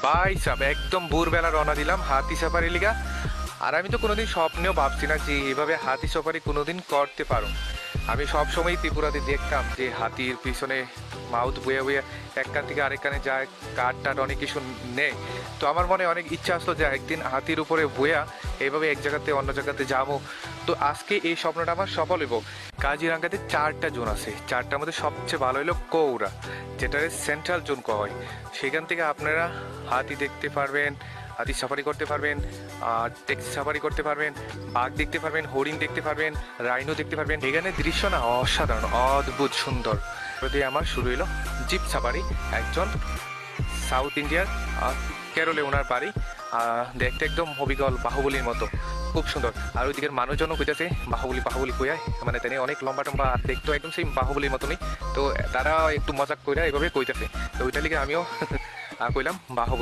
ভাই সাব একদম ভোরবেলা রওনা দিলাম হাতি সাফারি লিগা। আর আমি তো কোনোদিন স্বপ্নেও ভাবছি না যে এইভাবে হাতি সাফারি কোনোদিন করতে পারো। আমি সব সময় ত্রিপুরাতে দেখতাম যে হাতির পিছনে মাউথ বয়ে বয়ে এক কান থেকে আরেক কানে যায়, কাঠ টাট অনেক কিছু নেয়। তো আমার মনে অনেক ইচ্ছা আসলো যে একদিন হাতির উপরে বইয়া এইভাবে এক জায়গাতে অন্য জায়গাতে যাবো। তো আজকে এই স্বপ্নটা আমার সফল হইব। কাজিরাঙ্গাতে 4টা জোন আছে, 4টার মধ্যে সবচেয়ে ভালো হলো কৌরা, যেটা সেন্ট্রাল জোন কওয়া হয়। সেখান থেকে আপনারা হাতি দেখতে পারবেন, হাতি সাফারি করতে পারবেন, ট্যাক্সি সাফারি করতে পারবেন, বাঘ দেখতে পারবেন, হরিণ দেখতে পারবেন, রাইনো দেখতে পারবেন। এখানে দৃশ্য না অসাধারণ, অদ্ভুত সুন্দর। যদি আমার শুরু হলো জিপ সাফারি। একজন সাউথ ইন্ডিয়ার কেরলে ওনার বাড়ি, দেখতে একদম হবিগল বাহুবলীর মতো, খুব সুন্দর। আর ওইদিকের মানুষজনও কইতেছে বাহুবলী বাহুবলী কইয়া, মানে তিনি অনেক লম্বা টম্বা, আর দেখতো একদম সেই বাহুবলীর মতনই। তো তারা একটু মজাক কইরা এভাবে কইতেছে। তো ওইটা লিগে আমিও কইলাম বাহুবলী।